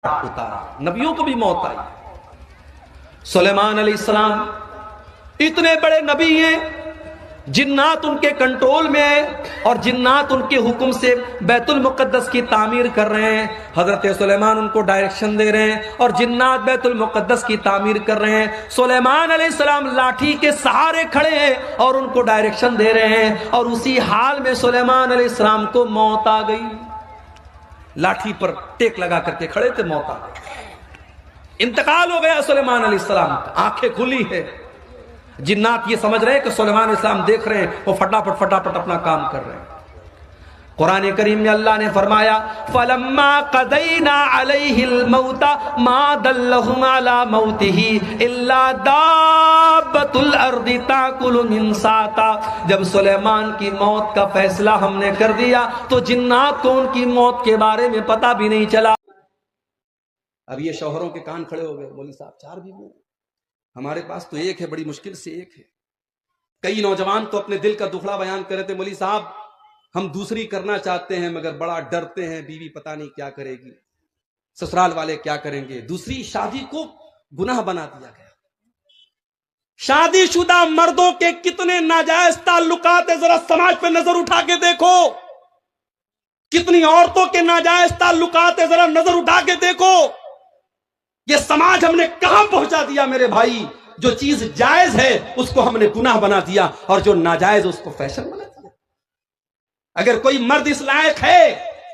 उतारा, नबियों को भी मौत आई। सुलेमान अलैहिस्सलाम इतने बड़े नबी हैं, जिन्नात उनके कंट्रोल में है और जिन्नात उनके हुक्म से बैतुल मुक़द्दस की तामीर कर रहे हैं। हजरत सुलेमान उनको डायरेक्शन दे रहे हैं और जिन्नात बैतुल मुक़द्दस की तामीर कर रहे हैं। सुलेमान अलैहिस्सलाम लाठी के सहारे खड़े हैं और उनको डायरेक्शन दे रहे हैं, और उसी हाल में सुलेमान अलैहिस्सलाम को मौत आ गई। लाठी पर टेक लगा करके खड़े थे, मौत आ गई, इंतकाल हो गया सुलेमान अलैहिस्सलाम। आंखें खुली है, जिन्नात ये समझ रहे हैं कि सुलेमान इस्लाम देख रहे हैं, वो फटाफट अपना काम कर रहे हैं। कुरान करीम में अल्लाह ने फरमाया, फलम्मा क़दैना अलैहिल मौता मा दल्लहुम अला मौतिही इल्ला दाब्बतुल अर्दि ताकुलु मिन साता। जब सुलेमान की मौत का फैसला हमने कर दिया तो जिन्नात को उनकी मौत के बारे में पता भी नहीं चला। अब ये शौहरों के कान खड़े हो गए, मौलवी साहब 4 बीवी, हमारे पास तो एक है, बड़ी मुश्किल से एक है। कई नौजवान तो अपने दिल का दुखड़ा बयान कर रहे थे, मौलवी साहब हम दूसरी करना चाहते हैं मगर बड़ा डरते हैं, बीवी पता नहीं क्या करेगी, ससुराल वाले क्या करेंगे। दूसरी शादी को गुनाह बना दिया गया। शादीशुदा मर्दों के कितने नाजायज ताल्लुकात है, जरा समाज पे नजर उठा के देखो। कितनी औरतों के नाजायज ताल्लुकात है, जरा नजर उठा के देखो। ये समाज हमने कहां पहुंचा दिया मेरे भाई। जो चीज जायज है उसको हमने गुनाह बना दिया और जो नाजायज उसको फैशन बना दिया। अगर कोई मर्द इस लायक है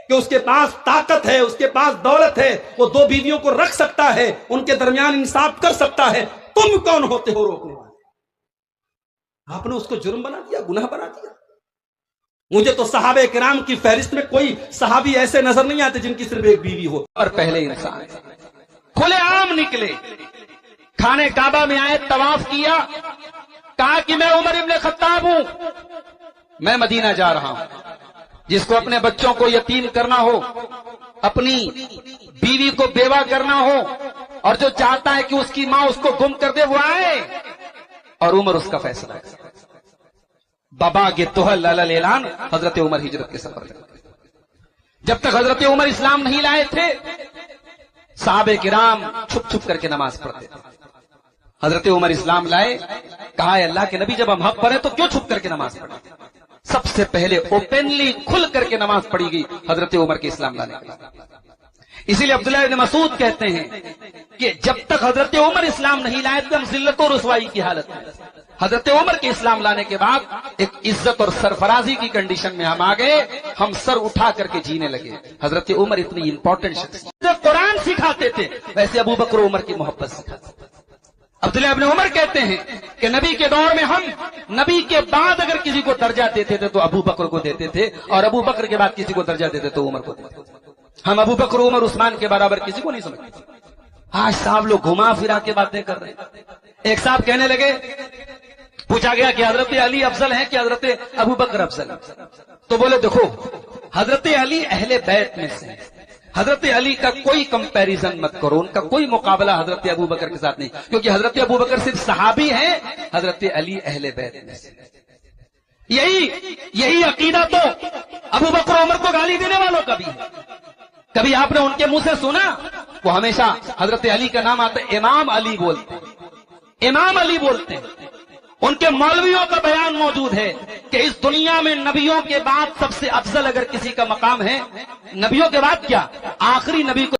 कि उसके पास ताकत है, उसके पास दौलत है, वो 2 बीवियों को रख सकता है, उनके दरमियान इंसाफ कर सकता है, तुम कौन होते हो रोकने वाले? आपने उसको जुर्म बना दिया, गुनाह बना दिया। मुझे तो सहाबे किराम की फहरिस्त में कोई सहाबी ऐसे नजर नहीं आते जिनकी सिर्फ एक बीवी हो। और पहले इंसान खुले आम निकले, खाने काबा में आए, तवाफ किया, कहा कि मैं उमर इब्न खत्ताब हूं, मैं मदीना जा रहा हूं। जिसको अपने बच्चों को यतीम करना हो, अपनी बीवी को बेवा करना हो, और जो चाहता है कि उसकी मां उसको गुम कर दे, वो आए और उमर उसका फैसला है। बाबा के तोहल ऐलान हजरत उमर हिजरत के सफर में। जब तक हजरत उमर इस्लाम नहीं लाए थे, साहबे किराम छुप छुप करके नमाज पढ़ते थे। हजरत उमर इस्लाम लाए, कहा अल्लाह के नबी जब हम हक पर हैं तो क्यों छुप करके नमाज पढ़े? सबसे पहले ओपनली खुल करके नमाज पढ़ी गई हजरत उमर के इस्लाम लाने के बाद। इसीलिए अब्दुल्लाह इब्न मसूद कहते हैं कि जब तक हजरत उमर इस्लाम नहीं लाए थे हम जिल्लत और रुसवाई की हालत में। हजरत उमर के इस्लाम लाने के बाद एक इज्जत और सरफराजी की कंडीशन में हम आ गए, हम सर उठा करके जीने लगे। हजरत उमर इतनी इंपॉर्टेंट शख्स, जब कुरान सिखाते थे वैसे अबू बकर उमर की मोहब्बत सिखाते थे। अब्दुल्लाह इब्न उमर कहते हैं कि नबी के दौर में हम नबी के बाद अगर किसी को दर्जा देते थे तो अबू बकर को देते थे, और अबू बकर के बाद किसी को दर्जा देते तो उमर को देते थे। हम अबू बकर उमर उस्मान के बराबर किसी को नहीं समझते। आज साहब लोग घुमा फिरा के बातें कर रहे हैं। एक साहब कहने लगे, पूछा गया कि हजरत अली अफजल है कि हजरत अबू बकर अफजल है? तो बोले देखो, हजरत अली अहले बैत में से है, हजरत अली का कोई कंपैरिजन मत करो, उनका कोई मुकाबला हजरत अबू बकर के साथ नहीं, क्योंकि हजरत अबू बकर सिर्फ सहाबी हैं, हजरत अली अहले बैत में से। यही अकीदा तो अबू बकर उमर को गाली देने वालों का भी है। कभी आपने उनके मुंह से सुना? वो हमेशा हजरत अली का नाम आता है, इमाम अली बोलते हैं, इमाम अली बोलते हैं। उनके मौलवियों का बयान मौजूद है कि इस दुनिया में नबियों के बाद सबसे अफजल अगर किसी का मकाम है, नबियों के बाद क्या, आखिरी नबी को